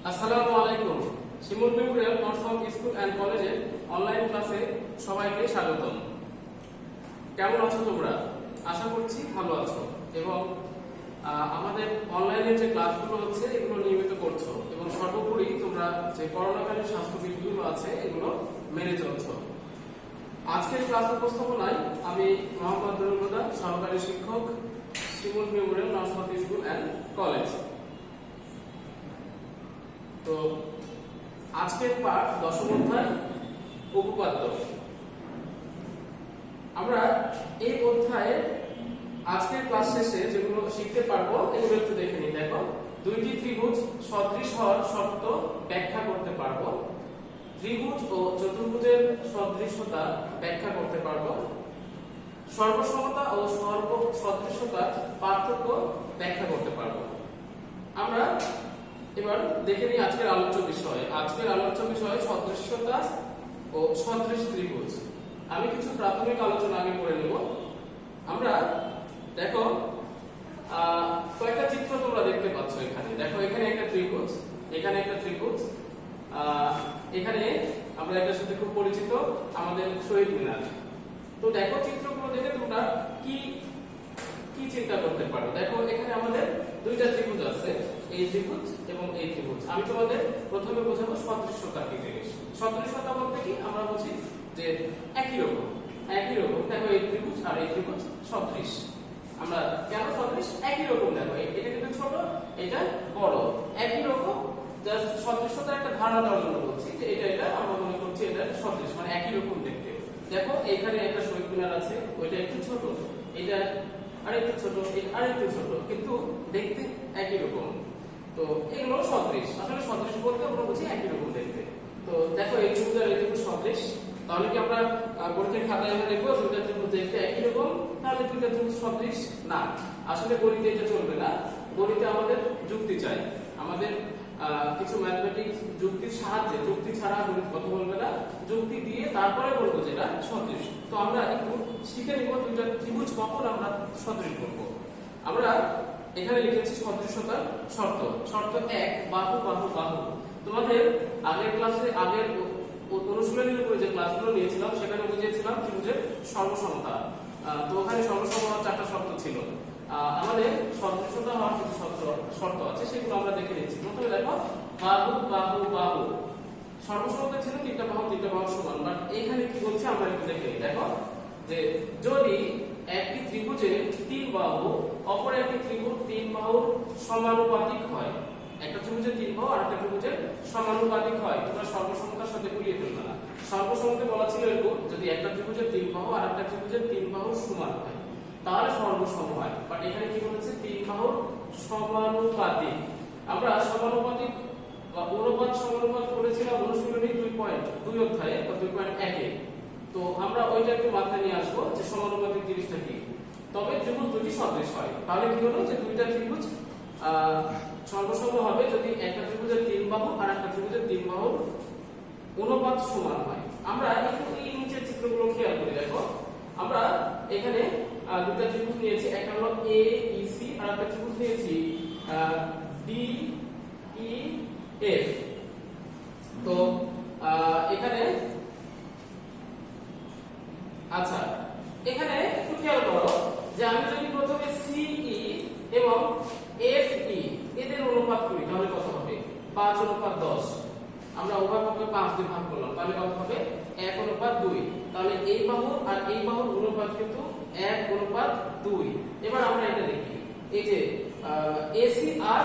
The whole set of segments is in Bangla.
আসসালামু আলাইকুম। শিমুল মেমোরিয়াল নর্থ স্কুল অ্যান্ড কলেজের অনলাইন ক্লাসে সবাইকে স্বাগতম। কেমন আছো তোমরা? আশা করছি ভালো আছো এবং আমাদের অনলাইনে যে ক্লাসগুলো হচ্ছে এগুলো নিয়মিত করছো এবং সর্বোপরি তোমরা যে করোনাকালীন স্বাস্থ্যবিধিগুলো আছে এগুলো মেনে চলছো। আজকের ক্লাস উপস্থাপনায় আমি মোহাম্মদ নুরুল হুদা, সহকারী শিক্ষক, Shimul memorial north school and college. তো আজকের পাঠ দশম অধ্যায় উপপাদ্য। আমরা এই অধ্যায়ে আজকের ক্লাস শেষে যেগুলো শিখতে পারবো এগুলো একটু দেখে নিই। দেখো, দুইটি ত্রিভুজ সদৃশ হওয়ার শর্ত ব্যাখ্যা করতে পারবো, ত্রিভুজ ও চতুর্ভুজের সদৃশতা ব্যাখ্যা করতে পারবো, সর্বসমতা ও সর্ব সদৃশতার পার্থক্য ব্যাখ্যা করতে পারবো। আমরা এবার দেখে নিই আজকের আলোচ্য বিষয়। আজকের আলোচ্য বিষয় সদৃশতা ও সদৃশ ত্রিভুজ। আমি কিছু প্রাথমিক আলোচনা আগে করে নেব। আমরা দেখো কয়েকটা চিত্র তোমরা দেখতে পাচ্ছ এখানে। দেখো, এখানে একটা ত্রিভুজ, এখানে একটা ত্রিভুজ, এখানে আমরা এটার সাথে খুব পরিচিত আমাদের শহীদ মিনার। তো দেখো, চিত্রগুলো দেখে তোমরা কি কি চিন্তা করতে পারো। দেখো, এখানে আমাদের দুইটা ত্রিভুজ আছে, এই ত্রিভুজ এবং এই ত্রিভুজ। আমি তোমাদের প্রথমে বোঝাবো সদৃশতা কি জিনিস। সদৃশতা বলতে কি আমরা বুঝি যে একই রকম। দেখো, এই ত্রিভুজ আর এই ত্রিভুজ সদৃশ। আমরা কেন সদৃশ? একই রকম। দেখো, এটা কিন্তু ছোট, এটা বড়, একই রকম। জাস্ট সদৃশতার একটা ধারণা দেওয়ার জন্য বলছি যে এটা আমরা মনে করছি এটা সদৃশ, মানে একই রকম দেখতে। দেখো, এখানে একটা শহীদ মিনার আছে, ওইটা একটু ছোট, এটা আরেকটু ছোট, আরেকটু ছোট, কিন্তু দেখতে একই রকম। তো এগুলো সদৃশ। আসলে সদৃশ বলতে আমরা বুঝি একই রকম দেখতে। তো দেখো, এই ত্রিভুজ আর এই ত্রিভুজ সদৃশ। তাহলে কি আমরা গণিতের খাতায় আমরা দেখবো দুইটা ত্রিভুজ দেখতে একই রকম, তাহলে দুইটা ত্রিভুজ সদৃশ? না, আসলে গণিতে এটা চলবে না। গণিতে আমাদের যুক্তি চাই, আমাদের কিছু ম্যাথমেটিক্স যুক্তির সাহায্যে, যুক্তি ছাড়া গণিত কথা বলবে না, যুক্তি দিয়ে তারপরে বলবো যেটা সদৃশ। তো আমরা একটু শিখে নিব দুইটা ত্রিভুজ কখন আমরা সদৃশ করবো। আমরা এখানে লিখেছি সদৃশতার শর্ত। শর্ত 1, বাহু বাহু বাহু। তোমাদের আগের ক্লাসে, আগের অনুশীলনীর উপরে যে ক্লাসগুলো নিয়েছিলাম সেখানে বুঝিয়েছিলাম ত্রিভুজের সর্বসমতা। তো ওখানে সর্বসমতার 4টা শর্ত ছিল। আমাদের সদৃশতা হওয়ার কিছু শর্ত আছে, সেগুলো আমরা দেখে নিচ্ছি। প্রথমে দেখো, বাহু বাহু বাহু। সর্বসমতা ছিল 3টা বাহু সমান। বাট এখানে কি বলছে আমরা একটু দেখে নিই। দেখো, যে যদি একটি ত্রিভুজের 3 বাহু অপর একটি ত্রিভুজ 3 বাহুর সমানুপাতিক হয়, একটা ত্রিভুজের 3 বাহু আর একটা ত্রিভুজের সমানুপাতিক হয়, তোমরা সর্বসমতার সাথে গুলিয়ে ফেলবে না। সর্বসমতা বলা ছিল এরকম, যদি একটা ত্রিভুজের 3 বাহু আর একটা ত্রিভুজের 3 বাহুর সমান হয় তাহলে সর্বসম হয়। বাট এখানে কি বলেছে? 3 বাহুর সমানুপাতিক। আমরা সমানুপাতিক বা অনুপাত সমানুপাত করেছিলাম অনুশীলনী 2.2 অধ্যায়ে বা 2.1 এ। তো আমরা ওইটা একটু মাথায় নিয়ে আসবো যে সমানুপাতিক জিনিসটা কি। তবে ত্রিভুজ দুটি সদৃশ হয়, তাহলে কি হলো যে দুইটা ত্রিভুজ সর্বসম হবে যদি একটা ত্রিভুজের 3 বাহু আর একটা ত্রিভুজের 3 বাহুর অনুপাত সমান হয়। আমরা একটু এই নিচের চিত্রগুলো খেয়াল করি। দেখো, আমরা এখানে দুটো ত্রিভুজ নিয়েছি, একটা হলো AEC আর একটা ত্রিভুজ নিয়েছি DEF। তো এখানে আচ্ছা, এখানে একটু খেয়াল করো যে আমি যদি প্রথমে CE এবং FE এদের অনুপাত করি তাহলে কত হবে? 5:10। আমরা উভয় পক্ষকে 5 দিয়ে ভাগ করলাম, তাহলে কত হবে? 1:2। তাহলে এই বাহু আর এই বাহুর অনুপাত কিন্তু 1:2। এবার আমরা এটা দেখি, এই যে AC আর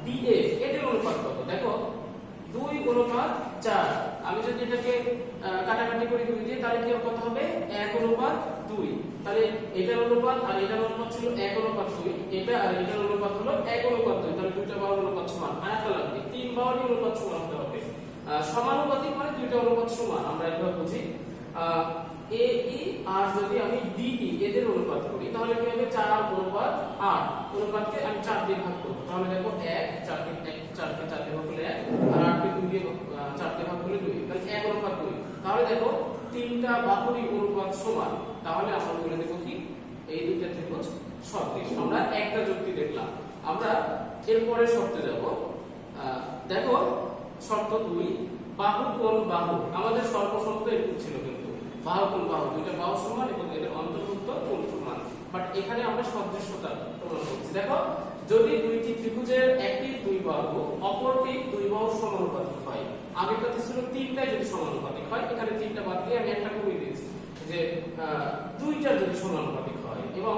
DF এদের অনুপাত কত? দেখো, 2:4। আমি যদি এটাকে কাটাকাটি করি 2 দিয়ে, তাহলে কি কত হবে? 1:2। তাহলে এটার অনুপাত আর এটার অনুপাত ছিল 1:2, এটা আর এটার অনুপাত হলো 1:2। তাহলে দুইটা বাহুর অনুপাত সমান। আরেকটা লাগবে, 3 বাহুর অনুপাত সমান হতে হবে। সমানুপাতিক মানে দুইটা অনুপাত সমান, আমরা এভাবে বুঝি। AE আর যদি আমি DE এদের অনুপাত করি তাহলে কি হবে? 4:8। অনুপাতকে আমি 4 দিয়ে ভাগ করব, তাহলে দেখো 1 4 দিয়ে ভাগ করলে 1 আর 8 কে 2 দিয়ে 4 দিয়ে ভাগ করলে 2, তাহলে 1:2। তাহলে দেখো তিনটা বাহুরই অনুপাত সমান, তাহলে আমরা বলে দেব কি এই দুইটা ত্রিভুজ সদৃশ। আমরা একটা যুক্তি দেখলাম। আমরা এরপরে শর্তে যাব। দেখো শর্ত 2 বাহু কোণ বাহু, আমাদের সর্বশর্ত একটু ছিল কিন্তু বাহু কোণ বাহু দুইটা বাহু সমান এবং এদের অন্তর্ভুক্ত কোণ সমান, বাট এখানে আমরা সদৃশ্যতা প্রমাণ করছি। দেখো যদি দুইটি ত্রিভুজের একটি দুই বাহু অপরটি দুই বাহু সমানুপাতিক হয়, আগেরটাতে ছিল তিনটাই যদি সমানুপাতিক হয়, এখানে তিনটা বাদ দিয়ে আমি একটা কমিয়ে দিয়েছি যে দুইটা যদি সমানুপাতিক হয় এবং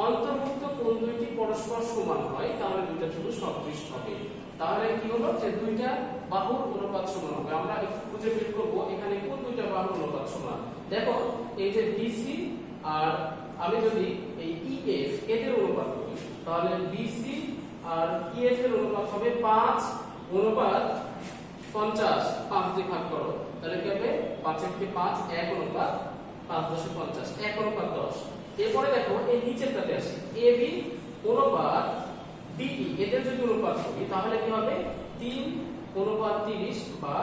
অন্তর্ভুক্ত কোণ দুইটি পরস্পর সমান হয় তাহলে দুইটা ত্রিভুজ সদৃশ হবে। তাহলে কি হলো যে দুইটা বাহুর অনুপাত সমান হবে। আমরা একটু খুঁজে বের করব এখানে কোন দুইটা বাহুর অনুপাত সমান। দেখো এই যে BC আর আমি যদি এই EF এদের অনুপাত করি তাহলে BC আর EF এর অনুপাত হবে 5:50, 5 দিয়ে ভাগ করো তাহলে কি হবে 5/5 1:5 1/10 এরপরে দেখো এই নিচেরটাতে আসি AB অনুপাত DE এদের যদি অনুপাত করি তাহলে কি হবে 3:30 বা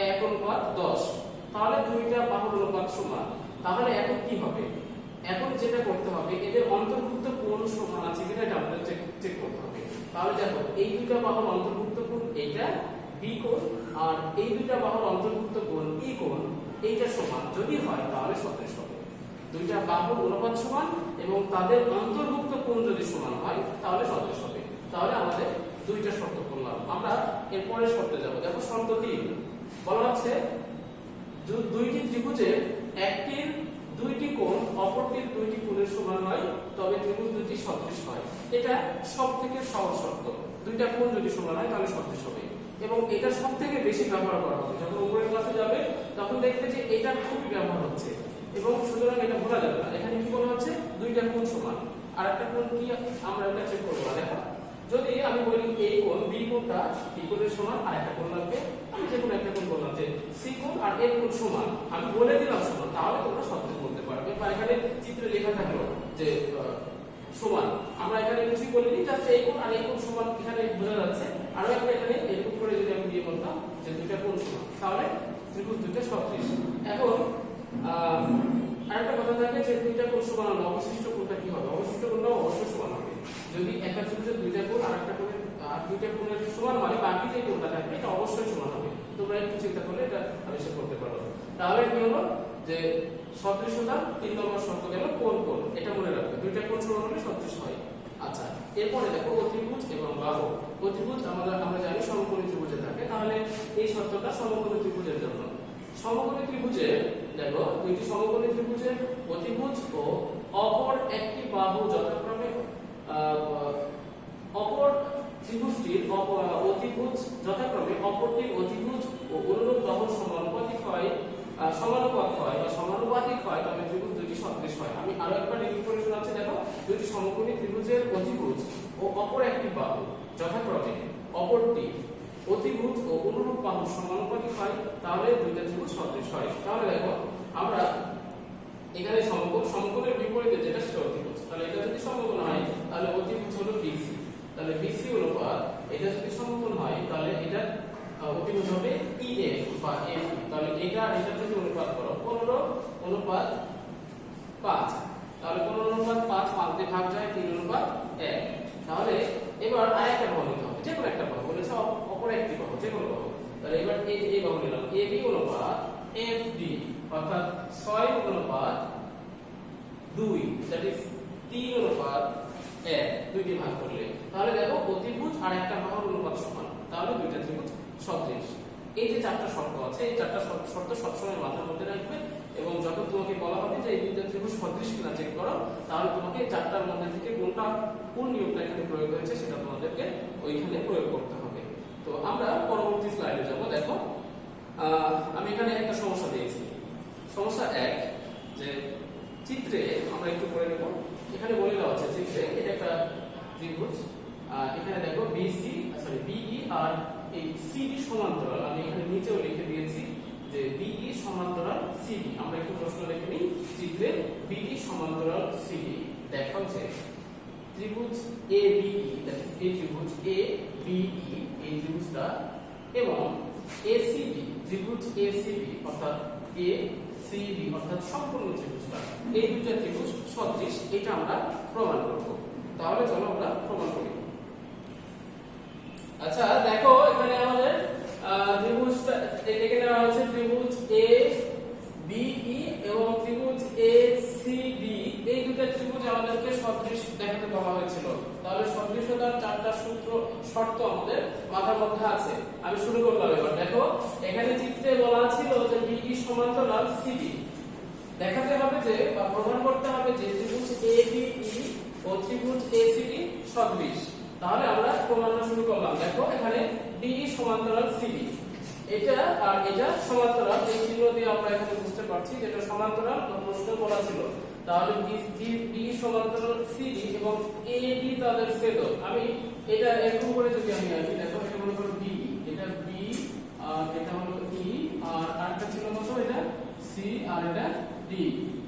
1:10, তাহলে দুইটা বাহুর অনুপাত সমান। তাহলে এখন কি হবে, এখন যেটা করতে হবে এদের অন্তর্ভুক্ত কোণ সমান আছে কিনা এটা আমাদের চেক করতে হবে। তাহলে দেখো এই দুইটা বাহুর অন্তর্ভুক্ত কোণ এইটা B কোণ আর এই দুইটা বাহুর অন্তর্ভুক্ত কোণ E কোণ এইটা সমান যদি হয় তাহলে সদৃশ হবে। দুইটা বাহুর অনুপাত সমান এবং তাদের অন্তর্ভুক্ত কোণ যদি সমান হয় তাহলে সদৃশ হবে। তাহলে আমাদের দুইটা শর্ত করলাম। আমরা এর পরের শর্তে যাব। দেখো শর্ত 3 বলা হচ্ছে দুইটি ত্রিভুজের একটির দুইটি কোণ অপরটির দুইটি কোণের সমান হয় তবে ত্রিভুজ দুটি সদৃশ হয়। এটা সবথেকে সহজ শর্ত, দুইটা কোণ যদি সমান হয় তাহলে সদৃশ হবে এবং এটা সবথেকে বেশি ব্যবহার করা হবে। যখন উপরের ক্লাসে যাবে তখন দেখবে যে এটা খুবই ব্যবহার হচ্ছে এবং সুতরাং এটা ভোলা যাবে না। এখানে কি বলা হচ্ছে দুইটা কোণ সমান, আর একটা কোণ কি আমরা এটা চেক করব। দেখো যদি আমি বলি এই কোণ B কোণটা B কোণের সমান আর একটা কোণ লাগবে, আমি যে কোনো একটা কোণ বললাম যে C কোণ আর A কোণ সমান, আমি বলে দিলাম সমান, তাহলে তোমরা সদৃশ বলতে পারবে। বা এখানে চিত্রে লেখা থাকলো যে সমান, আমরা এখানে কিছুই বলিনি, জাস্ট এই কোণ আর এই কোণ সমান এখানে বোঝা যাচ্ছে। আর একটা এখানে এরকম করে যদি আমি দিয়ে বলতাম যে দুইটা কোণ সমান তাহলে ত্রিভুজ দুইটা সদৃশ। এখন আরেকটা কথা থাকে যে দুইটা কোণ সমান হলে অবশিষ্ট কোণটা কি হবে, অবশিষ্ট কোণটা অবশ্যই সমান হবে। যদি একটা ত্রিভুজের দুইটা কোণ আর একটা কোণের দুইটা কোণের সমান মানে বাকি যে কোণটা থাকবে এটা অবশ্যই সমান হবে। তোমরা একটু চিন্তা করলে এটা আবিষ্কার করতে পারো। তাহলে কি হলো যে সদৃশতা 3 নম্বর শর্ত গেল কোণ কোণ, এটা মনে রাখবে দুইটা কোণ সমান হলে সদৃশ হয়। আচ্ছা এরপরে দেখো অতিভুজ এবং বাহু। অতিভুজ আমরা জানি সমকোণী ত্রিভুজে থাকে, তাহলে এই শর্তটা সমকোণী ত্রিভুজের জন্য। সমকোণী ত্রিভুজে দেখো দুইটি সমকোণী ত্রিভুজের অতিভুজ ও অপর একটি বাহু যথাক্রমে অপর ত্রিভুজটির অতিভুজ যথাক্রমে অপরটির অতিভুজ ও অনুরূপ বাহুর সমানুপাতিক হয় তবে ত্রিভুজ দুটি সদৃশ হয়। আমি আরো একবার রিপিট করে শোনাচ্ছি। দেখো দুটি সমকোণী ত্রিভুজের অতিভুজ ও অপর একটি বাহু যথাক্রমে অপরটি অতিভুজ ও অনুরূপ বাহুর সমানুপাতিক হয় তাহলে দুইটা ত্রিভুজ সদৃশ হয়। তাহলে দেখো আমরা এখানে সমকোণের বিপরীতে যেটা সেটা অতিভুজ, তাহলে এটা যদি সমকোণ হয় তাহলে অতিভুজ হলো BC, তাহলে BC অনুপাত এটা যদি সমকোণ হয় তাহলে এটা অতিভুজ হবে EF বা F, তাহলে এটা এটা যদি অনুপাত করো 15:5, তাহলে 15:5 দিয়ে ভাগ যায় 3:1। তাহলে এবার আরেকটা বাহু নিতে হবে, যে কোনো একটা বাহু বলেছে অপর একটি বাহু যে কোনো বাহু। তাহলে এবার এই বাহু নিলাম AB অনুপাত FD অর্থাৎ 6:2, দ্যাট ইজ 3:1 দুই দিয়ে ভাগ করলে তাহলে দেখো অতিভুজ আর একটা বাহুর অনুপাত সমান, তাহলে দুইটা ত্রিভুজ সদৃশ। এই যে চারটা শর্ত আছে এই চারটা শর্ত সবসময় মাথার মধ্যে রাখবে এবং যখন তোমাকে বলা হবে যে এই দুইটা ত্রিভুজ সদৃশ কিনা চেক করো তাহলে তোমাকে চারটার মধ্যে থেকে কোন নিয়মটা এখানে প্রয়োগ হয়েছে সেটা তোমাদেরকে ওইখানে প্রয়োগ করতে হবে। তো আমরা পরবর্তী স্লাইডে যাব। দেখো আমি এখানে একটা সমস্যা দিয়েছি। সমস্যা 1 যে চিত্রে আমরা একটু পড়ে নেব। এখানে বলে দেওয়া আছে চিত্রে এটা একটা ত্রিভুজ, এখানে দেখো BE আর এই CD সমান্তরাল, আমি এখানে নিচেও লিখে দিয়েছি যে BE সমান্তরাল CD। আমরা একটু প্রশ্ন লিখে নিই। চিত্রে BE সমান্তরাল CD দেখা হচ্ছে ত্রিভুজ ABE, দ্যাট ইজ এই ত্রিভুজ ABE এই ত্রিভুজটা এবং ACB ত্রিভুজ ACB অর্থাৎ ACB অর্থাৎ সম্পূর্ণ ত্রিভুজটা, এই দুইটা ত্রিভুজ সদৃশ, এটা আমরা প্রমাণ করব। তাহলে চলো আমরা প্রমাণ করি। আচ্ছা দেখো এখানে আমাদের শর্ত আমাদের মাথার মধ্যে আছে। আমি শুরু করলাম। এবার দেখো এখানে চিত্রে বলা ছিল যে বিই সমান্তরাল সিডি। দেখাতে হবে যে বা প্রমাণ করতে হবে যে ত্রিভুজ এবিই ও ত্রিভুজ এসিডি সদৃশ। তাহলে আমরা প্রমাণটা শুরু করলাম। দেখো এখানে বিই সমান্তরাল সিডি, এটা আর এটা সমান্তরাল, এই চিহ্ন দিয়ে আমরা এখানে বুঝতে পারছি যে এটা সমান্তরাল বা প্রশ্ন বলা ছিল। তাহলে বিই সমান্তরাল সিডি এবং এবি তাদের ছেদক। আমি এটা এরকম করে যদি আমি আঁকি, দেখো এটা মনে করো বি, এটা বি আর এটা হলো ই আর আরেকটা ছিল কত, এটা সি আর এটা ডি,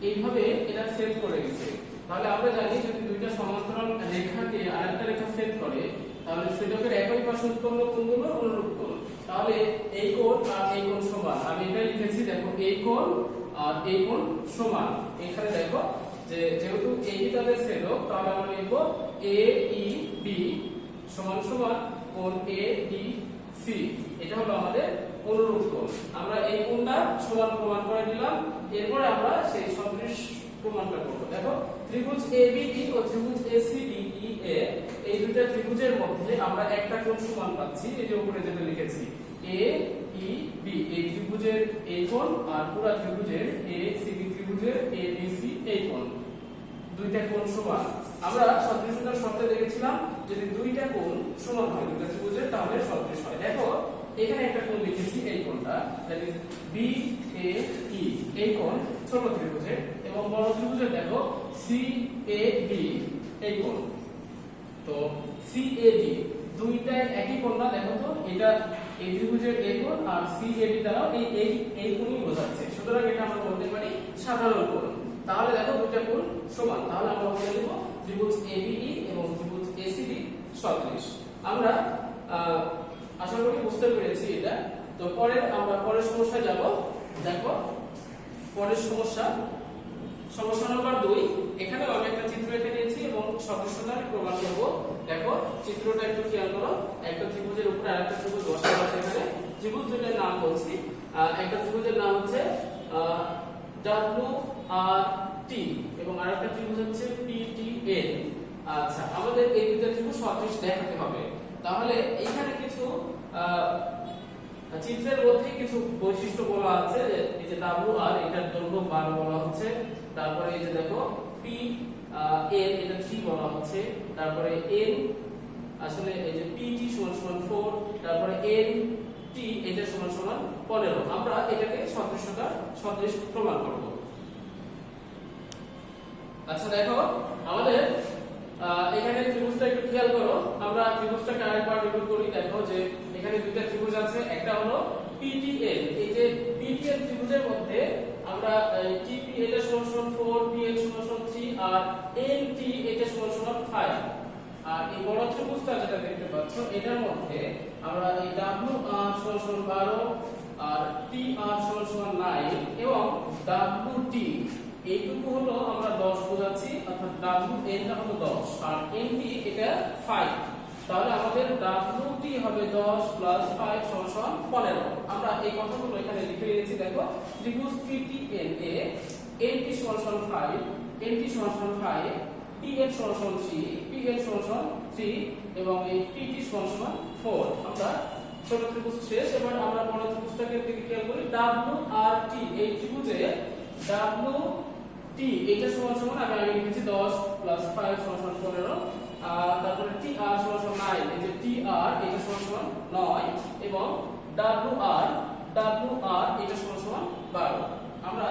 এইভাবে এটা ছেদ করে গেছে। তাহলে আমরা জানি যদি দুইটা সমান্তরাল রেখাকে আরেকটা রেখা ছেদ করে তাহলে ছেদকের একই পাশে উৎপন্ন কোণগুলো অনুরূপ কোণ। তাহলে এই কোণ আর এই কোণ সমান। আমি এটা লিখেছি, দেখো এই কোণ আর এই কোণ সমান। এখানে দেখো যে যেহেতু এবি তাদের ছেদক, তাহলে আমরা লিখব এ ই বি সমান সমান কোণ এ ই সি। এটা হলো আমাদের অনুরূপ কোণ। আমরা এই কোণটা সমান প্রমাণ করে দিলাম। এরপরে আমরা সেই সদৃশ প্রমাণটা করব। দেখো ত্রিভুজ এবিই ও ত্রিভুজ এসিডি এ, এই দুটো ত্রিভুজের মধ্যে আমরা একটা কোণ সমান পাচ্ছি। এই যে উপরে যেটা লিখেছি এ ই বি, এই ত্রিভুজের এই কোণ আর পুরো ত্রিভুজের এসিডি ত্রিভুজের এবিসি এই কোণ, দুইটা কোণ সমান। আমরা সদৃশতার শর্তে দেখেছিলাম যদি দুইটা কোণ সমান হয় দুইটা ত্রিভুজের তাহলে সদৃশ হয়। দেখো এখানে একটা কোণ লিখেছি, এই কোণটা দ্যাট ইজ বি এ ই, এই কোণ ছোট ত্রিভুজের, এবং বড় ত্রিভুজের দেখো সি এ ডি এই কোণ। তো সি এ ডি দুইটাই একই কোণ না? দেখো তো এটা এই ত্রিভুজের এই কোণ আর সি এ ডি দ্বারা এই কোণই বোঝাচ্ছে। সুতরাং এটা আমরা বলতে পারি সাধারণ কোণ। তাহলে দেখো দুইটা কোণ সমান, তাহলে আমরা বলে দেব ত্রিভুজ এবিই এবং ত্রিভুজ এসিডি সদৃশ। আমরা আশা করি বুঝতে পেরেছি এটা। তো আমরা পরের সমস্যায় যাব। দেখো পরের সমস্যা নম্বর 2। এখানেও আমি একটা চিত্র এঁকে নিয়েছি এবং সদৃশতার প্রমাণ করব। দেখো চিত্রটা একটু খেয়াল করো। একটা ত্রিভুজের উপরে আরেকটা ত্রিভুজ বসানো আছে। এখানে ত্রিভুজ দুটোর নাম বলছি। একটা ত্রিভুজের নাম হচ্ছে ডাব্লিউ আর টি এবং আরেকটা ত্রিভুজ হচ্ছে পিটিএন। আচ্ছা, আমাদের এই দুটো ত্রিভুজ সদৃশ দেখাতে হবে। তাহলে এখানে কিছু চিত্রের মধ্যে কিছু বৈশিষ্ট্য বলা আছে। এই যে ডাব্লিউ আর এটার দৈর্ঘ্য 12 বলা হচ্ছে। তারপরে এই যে দেখো পি এন এটা 3 বলা হচ্ছে। তারপরে এন আসলে এই যে পিটি সমান সমান 4, তারপরে এন টি এটা সমান সমান 15। আমরা এটাকে সদৃশ প্রমাণ করব। আচ্ছা দেখো আমাদের এখানে ত্রিভুজটা একটু খেয়াল করো। আমরা ত্রিভুজটাকে আরেকবার রিভিউ করি। দেখো যে এখানে দুইটা ত্রিভুজ আছে। একটা হলো পিটিএন, এই যে পিটিএন ত্রিভুজের মধ্যে আমরা টিপি এটা সমান সমান 4, পিএন সমান সমান 3 আর এনটি এটা সমান সমান 5। আর এই বড় ত্রিভুজটা যেটা দেখতে পাচ্ছ এটার মধ্যে আমরা এই ডাব্লিউ আর সমান সমান 12 আর টি আর সমান সমান 9 এবং ডাব্লিউ টি এইটুকু হলো আমরা 10 বোঝাচ্ছি, অর্থাৎ ডাব্লিউ এন টা হলো 10 আর এন টি এটা 5। তাহলে আমাদের ডাব্লিউ টি হবে 10 প্লাস 5 সমান সমান 15। আমরা এই কথাগুলো এখানে লিখে নিয়েছি। দেখো ত্রিভুজ পিটিএন এ এন টি সমান সমান 5, এন টি সমান সমান 5, পিএন সমান সমান 3, পিএন সমান সমান 3 এবং এই পিটি সমান সমান 4। আমরা ছোট ত্রিভুজ শেষ। এবার আমরা বড় ত্রিভুজটাকে দিকে খেয়াল করি। ডাব্লিউ আর টি এই ত্রিভুজে ডাব্লিউ টি এটা সমান সমান আমি আগে লিখেছি 10 প্লাস 5 সমান সমান 15। তারপরে টি আর সমান সমান 9, এই যে টি আর এটা সমান সমান 9 এবং ডাব্লিউ আর এটা সমান সমান 12। আমরা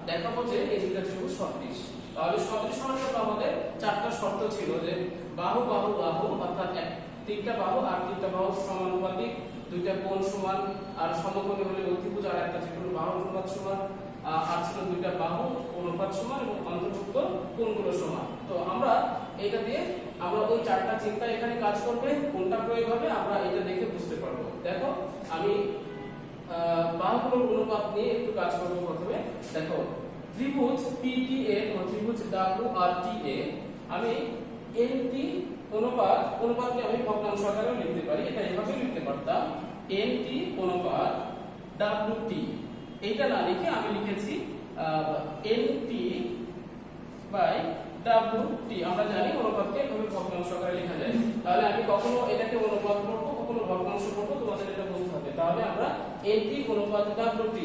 দেখাবো যে এই দুটো ত্রিভুজ সদৃশ। তাহলে সদৃশ হওয়ার জন্য আমাদের চারটা শর্ত ছিল যে বাহু বাহু বাহু অর্থাৎ তিনটা বাহু আর তিনটা বাহু সমানুপাতিক, দুইটা কোণ সমান আর সমকোণী হলে অতিভুজ আর একটা ছিল বাহু অনুপাত সমান, আর ছিল দুইটা বাহু অনুপাত সমান এবং অন্তর্ভুক্ত কোণগুলো সমান। তো আমরা এটা দিয়ে আমরা ওই চারটা চিন্তা এখানে কাজ করবে, কোনটা প্রয়োগ হবে আমরা এটা দেখে বুঝতে পারবো। দেখো আমি বাহুগুলোর অনুপাত নিয়ে একটু কাজ করব। প্রথমে দেখো ত্রিভুজ পিটিএন ও ত্রিভুজ ডাব্লিউআরটিএ আমি এনটি অনুপাতকে আমি ভগ্নাংশ আকারে লিখতে পারি। এটা এভাবে লিখতে পারতাম এনটি অনুপাত ডাব্লিউটি। এইটা না লিখে আমি লিখেছি এনটি বাই ডাব্লিউটি। আমরা জানি অনুপাতকে এভাবে ভগ্নাংশ আকারে লেখা যায়। তাহলে আমি কখনো এটাকে অনুপাত করব, কোনো ভগ্নাংশ করবো তোমাদের এটা বলতে হবে। তাহলে আমরা NP অনুপাত WT,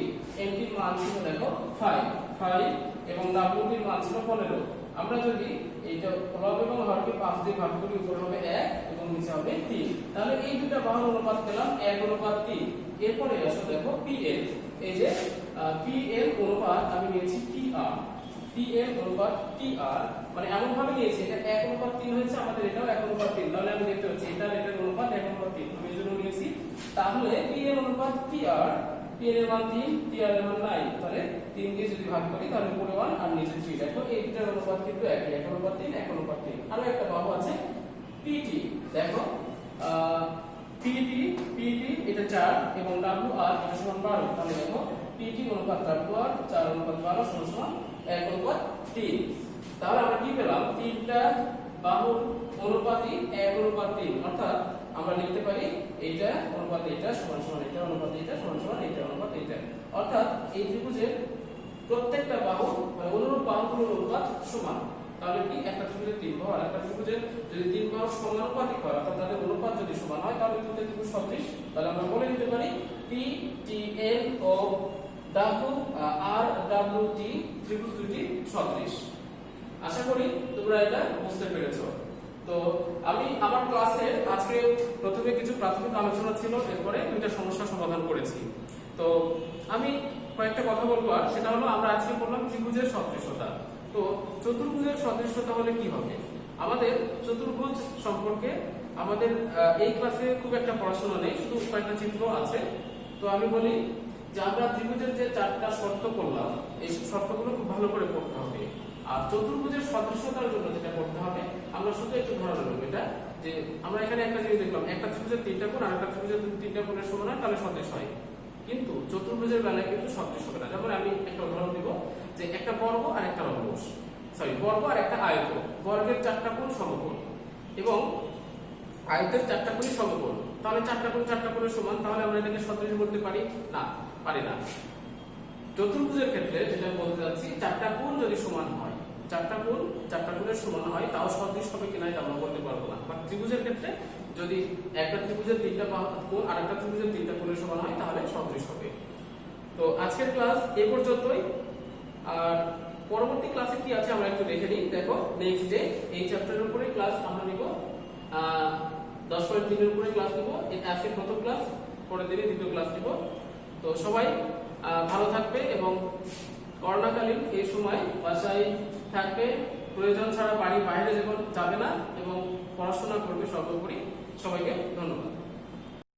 NP এর মান ছিল দেখো 5 এবং WT এর মান ছিল 15। আমরা যদি এইটা লব এবং হরকে 5 দিয়ে ভাগ করি, উপরে হবে 1 এবং নিচে হবে 3। তাহলে এই দুটো বাহুর অনুপাত পেলাম 1:3। এরপরে আসো দেখো PL, এই যে PL অনুপাত আমি নিয়েছি TR, PL অনুপাত TR মানে এমন ভাবে নিয়েছি এটা 1:3 হয়েছে, আমাদের এটাও 1:3। তাহলে আমি দেখতে পাচ্ছি এটার অনুপাত 1:3, আমি এজন্য নিয়েছি। তাহলে PL অনুপাত TR, PL এর মান 3, TR এর মান 9। তাহলে 3 দিয়ে যদি ভাগ করি তাহলে উপরে 1 আর নিচে 3। দেখো এই দুটার অনুপাত কিন্তু একই, 1:3 1:3। আরো একটা বাহু আছে PT, দেখো PT এটা 4 এবং WR এটা সমান 12। তাহলে দেখো PT অনুপাত WR 4:12 সমান 1:3। তাহলে আমরা কি পেলাম, তিনটা বাহুর অনুপাতই 1:3। অর্থাৎ আমরা লিখতে পারি এইটা অনুপাত এইটা সমান সমান এটা অনুপাত এইটা সমান সমান এইটা অনুপাত এইটা। অর্থাৎ এই ত্রিভুজের প্রত্যেকটা বাহু মানে অনুরূপ বাহুগুলোর অনুপাত সমান। তাহলে কি একটা ত্রিভুজের 3 বাহু আর একটা ত্রিভুজের যদি 3 বাহু সমানুপাতিক হয়, অর্থাৎ তাদের অনুপাত যদি সমান হয়, তাহলে দুটো ত্রিভুজ সদৃশ। তাহলে আমরা বলে দিতে পারি PTL ও RWT ত্রিভুজ দুটি সদৃশ। আশা করি তোমরা এটা বুঝতে পেরেছো। তো আমি আমার ক্লাসে আজকে প্রথমে কিছু প্রাথমিক আলোচনা ছিল, এরপরে দুইটা সমস্যা সমাধান করেছি। তো আমি কয়েকটা কথা বলবো, আর সেটা হলো আমরা আজকে বললাম ত্রিভুজের সদৃশতা। তো চতুর্ভুজের সদৃশতা হলে কি হবে? আমাদের চতুর্ভুজ সম্পর্কে আমাদের এই ক্লাসে খুব একটা পড়াশোনা নেই, শুধু কয়েকটা চিত্র আছে। তো আমি বলি যে আমরা ত্রিভুজের যে 4টা শর্ত করলাম, এই শর্তগুলো খুব ভালো করে পড়তে হবে। আর চতুর্ভুজের সদৃশতার জন্য যেটা করতে হবে, আমরা শুধু একটু ধরে নেব এটা, যে আমরা এখানে একটা জিনিস দেখলাম, একটা ত্রিভুজের 3টা কোণ আর একটা ত্রিভুজের 3টা কোণের সমান হয়, তাহলে সদৃশ হয়। কিন্তু চতুর্ভুজের বেলায় কিন্তু সদৃশ হবে না। যেমন আমি একটা উদাহরণ দিব, যে একটা বর্গ আর একটা রম্বস, বর্গ আর একটা আয়ত, বর্গের 4টা কোণ সমকোণ এবং আয়তের 4টা কোণই সমকোণ। তাহলে 4টা কোণ 4টা কোণের সমান, তাহলে আমরা এটাকে সদৃশ বলতে পারি না? পারি না। চতুর্ভুজের ক্ষেত্রে যেটা বলতে যাচ্ছি, 4টা কোণ যদি সমান হয়, 4টা কোণ 4টা কোণের সমান হয়, তাও সদৃশ হবে কিনা এটা আমরা বলতে পারবো না। বাট ত্রিভুজের ক্ষেত্রে যদি একটা ত্রিভুজের 3টা কোণ আর একটা ত্রিভুজের 3টা কোণের সমান হয়, তাহলে সদৃশ হবে। তো আজকের ক্লাস এই পর্যন্তই। আর পরবর্তী ক্লাসে কি আছে আমরা একটু দেখে নিই। দেখো নেক্সট ডে এই চ্যাপ্টারের উপরে ক্লাস আমরা নিব, 10.3 এর উপরে ক্লাস নিব। আজকে প্রথম ক্লাস, পরের দিনে দ্বিতীয় ক্লাস নিব। তো সবাই ভালো থাকবে এবং করোনাকালীন এই সময় বাসায় থাকবে, প্রয়োজন ছাড়া বাড়ির বাইরে যাবে না এবং পড়াশোনা করবে সর্বোপরি। সবাইকে ধন্যবাদ।